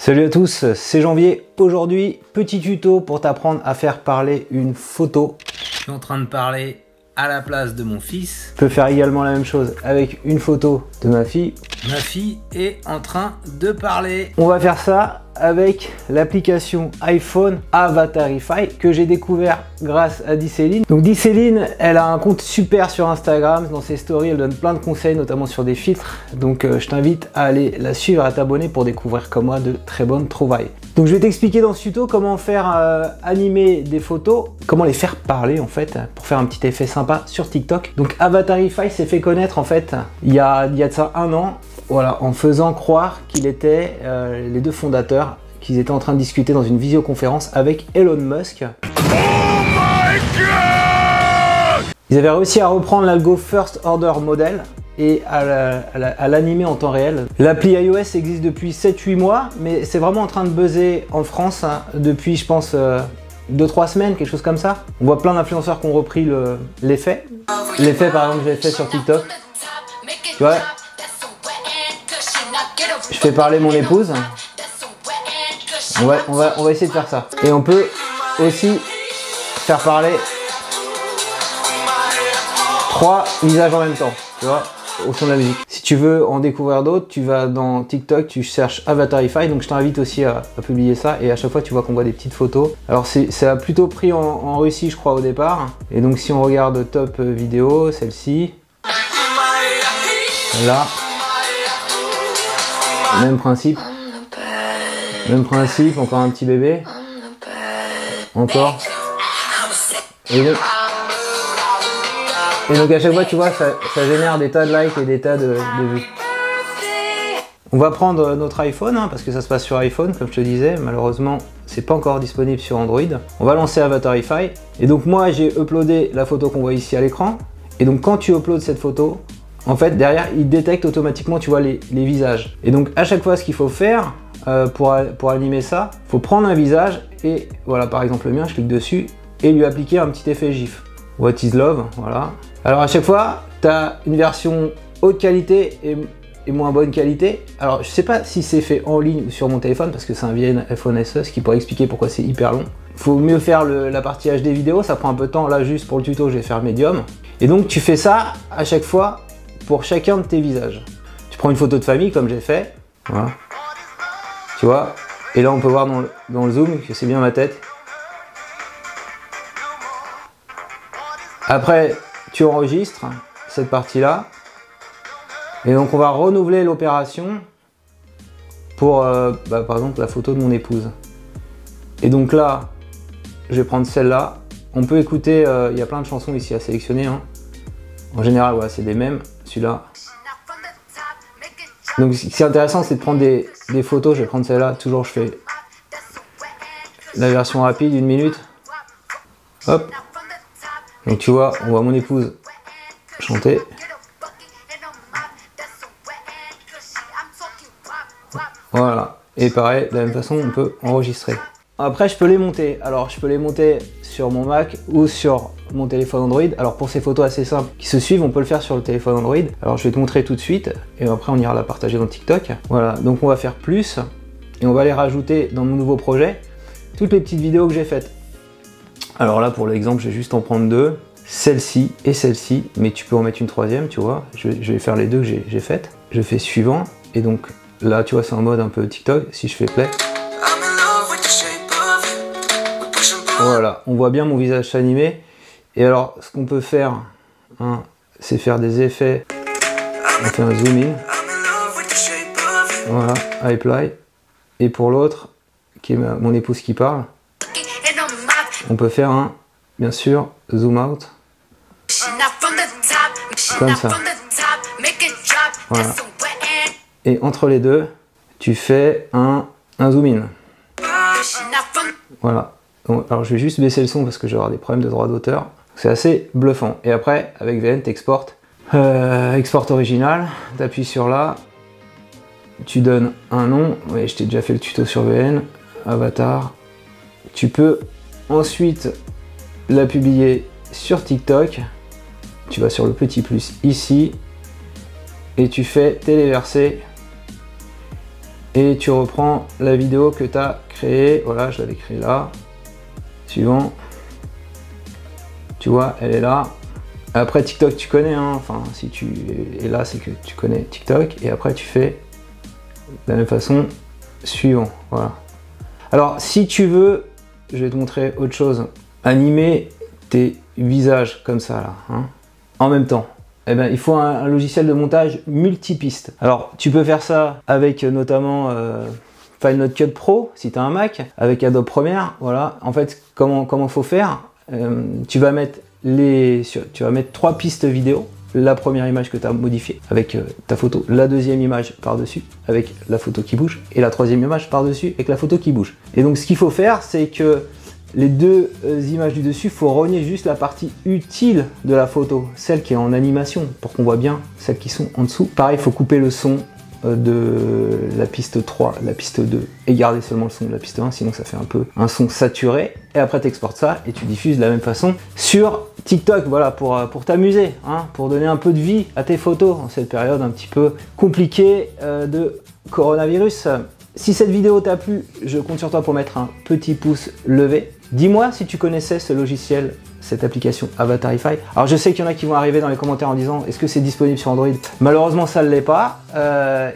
Salut à tous, c'est Janvier. Aujourd'hui, petit tuto pour t'apprendre à faire parler une photo. Je suis en train de parler à la place de mon fils. Je peux faire également la même chose avec une photo de ma fille. Ma fille est en train de parler. On va faire ça avec l'application iPhone Avatarify que j'ai découvert grâce à Diceline. Donc Diceline, elle a un compte super sur Instagram. Dans ses stories, elle donne plein de conseils, notamment sur des filtres. Donc je t'invite à aller la suivre et à t'abonner pour découvrir comme moi de très bonnes trouvailles. Donc je vais t'expliquer dans ce tuto comment faire animer des photos, comment les faire parler en fait, pour faire un petit effet sympa sur TikTok. Donc Avatarify s'est fait connaître en fait il y a de ça un an. Voilà, en faisant croire qu'il était les deux fondateurs, qu'ils étaient en train de discuter dans une visioconférence avec Elon Musk. Oh my God! Ils avaient réussi à reprendre l'algo First Order Model et à l'animer en temps réel. L'appli iOS existe depuis 7-8 mois, mais c'est vraiment en train de buzzer en France hein, depuis, je pense, 2-3 semaines, quelque chose comme ça. On voit plein d'influenceurs qui ont repris l'effet. L'effet, par exemple, que j'ai fait sur TikTok. Tu vois, je fais parler mon épouse. On va essayer de faire ça. Et on peut aussi faire parler 3 visages en même temps, tu vois, au son de la musique. Si tu veux en découvrir d'autres, tu vas dans TikTok, tu cherches Avatarify, donc je t'invite aussi à publier ça, et à chaque fois tu vois qu'on voit des petites photos. Alors ça a plutôt pris en Russie je crois au départ, et donc si on regarde top vidéo, celle-ci, là, même principe, encore un petit bébé, encore, et donc à chaque fois tu vois ça génère des tas de likes et des tas de vues. On va prendre notre iPhone hein, parce que ça se passe sur iPhone comme je te disais, malheureusement c'est pas encore disponible sur Android. On va lancer Avatarify et donc moi j'ai uploadé la photo qu'on voit ici à l'écran et donc quand tu uploads cette photo, en fait derrière il détecte automatiquement tu vois les visages. Et donc à chaque fois ce qu'il faut faire pour animer ça, il faut prendre un visage et voilà par exemple le mien, je clique dessus et lui appliquer un petit effet GIF. What is love, voilà. Alors à chaque fois, tu as une version haute qualité et moins bonne qualité. Alors je sais pas si c'est fait en ligne ou sur mon téléphone parce que c'est un vieil iPhone SE, ce qui pourrait expliquer pourquoi c'est hyper long. Faut mieux faire la partie HD vidéo, ça prend un peu de temps. Là juste pour le tuto, je vais faire médium. Et donc tu fais ça à chaque fois pour chacun de tes visages. Tu prends une photo de famille comme j'ai fait, voilà. Tu vois, et là on peut voir dans le zoom que c'est bien ma tête. Après, tu enregistres cette partie-là. Et donc, on va renouveler l'opération pour, par exemple, la photo de mon épouse. Et donc là, je vais prendre celle-là. On peut écouter, il y a plein de chansons ici à sélectionner. Hein. En général, ouais, c'est des mêmes. Celui-là. Donc, ce qui est intéressant, c'est de prendre des photos. Je vais prendre celle-là. Toujours, je fais la version rapide, 1 minute. Hop. Donc tu vois, on voit mon épouse chanter. Voilà. Et pareil, de la même façon, on peut enregistrer. Après, je peux les monter. Alors, je peux les monter sur mon Mac ou sur mon téléphone Android. Alors, pour ces photos assez simples qui se suivent, on peut le faire sur le téléphone Android. Alors, je vais te montrer tout de suite. Et après, on ira la partager dans TikTok. Voilà. Donc, on va faire plus. Et on va les rajouter dans mon nouveau projet. Toutes les petites vidéos que j'ai faites. Alors là, pour l'exemple, je vais juste en prendre 2. Celle-ci et celle-ci, mais tu peux en mettre une 3e, tu vois. Je vais faire les 2 que j'ai faites. Je fais suivant, et donc là, tu vois, c'est en mode un peu TikTok. Si je fais play, voilà, on voit bien mon visage s'animer. Et alors, ce qu'on peut faire, hein, c'est faire des effets. On fait un zoom in. Voilà, apply. Et pour l'autre, qui est mon épouse qui parle, on peut faire un, bien sûr, zoom out. Comme ça. Voilà. Et entre les deux, tu fais un zoom in. Voilà. Alors je vais juste baisser le son parce que je vais avoir des problèmes de droit d'auteur. C'est assez bluffant. Et après, avec VN, tu exportes. Export original, tu appuies sur là. Tu donnes un nom. Oui, je t'ai déjà fait le tuto sur VN. Avatar. Tu peux ensuite la publier sur TikTok. Tu vas sur le petit plus ici et tu fais téléverser et tu reprends la vidéo que tu as créée. Voilà, je l'avais créée là. Suivant. Tu vois, elle est là. Après TikTok, tu connais, hein. Enfin, si tu es là, c'est que tu connais TikTok. Et après, tu fais de la même façon, suivant. Voilà. Alors, si tu veux, je vais te montrer autre chose. Animer tes visages comme ça, là, hein, en même temps. Eh ben, il faut un logiciel de montage multipiste. Alors, tu peux faire ça avec notamment Final Cut Pro, si tu as un Mac, avec Adobe Premiere. Voilà. En fait, comment faut faire? Tu vas mettre 3 pistes vidéo. La première image que tu as modifiée avec ta photo, la deuxième image par-dessus avec la photo qui bouge, et la troisième image par-dessus avec la photo qui bouge. Et donc, ce qu'il faut faire, c'est que les deux images du dessus, il faut rogner juste la partie utile de la photo, celle qui est en animation, pour qu'on voit bien celles qui sont en dessous. Pareil, il faut couper le son de la piste 3, la piste 2, et garder seulement le son de la piste 1, sinon ça fait un peu un son saturé. Et après, tu exportes ça et tu diffuses de la même façon sur TikTok, voilà, pour t'amuser, hein, pour donner un peu de vie à tes photos en cette période un petit peu compliquée de coronavirus. Si cette vidéo t'a plu, je compte sur toi pour mettre un petit pouce levé. Dis-moi si tu connaissais ce logiciel, cette application Avatarify. Alors je sais qu'il y en a qui vont arriver dans les commentaires en disant est-ce que c'est disponible sur Android? Malheureusement ça ne l'est pas.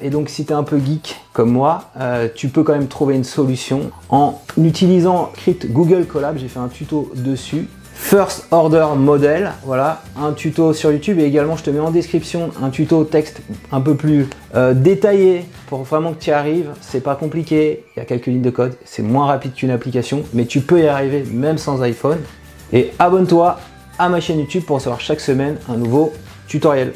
Et donc si tu es un peu geek comme moi, tu peux quand même trouver une solution en utilisant Crypt Google Colab. J'ai fait un tuto dessus. First Order Model, voilà, un tuto sur YouTube, et également je te mets en description un tuto texte un peu plus détaillé pour vraiment que tu y arrives. C'est pas compliqué, il y a quelques lignes de code, c'est moins rapide qu'une application, mais tu peux y arriver même sans iPhone. Et abonne-toi à ma chaîne YouTube pour recevoir chaque semaine un nouveau tutoriel.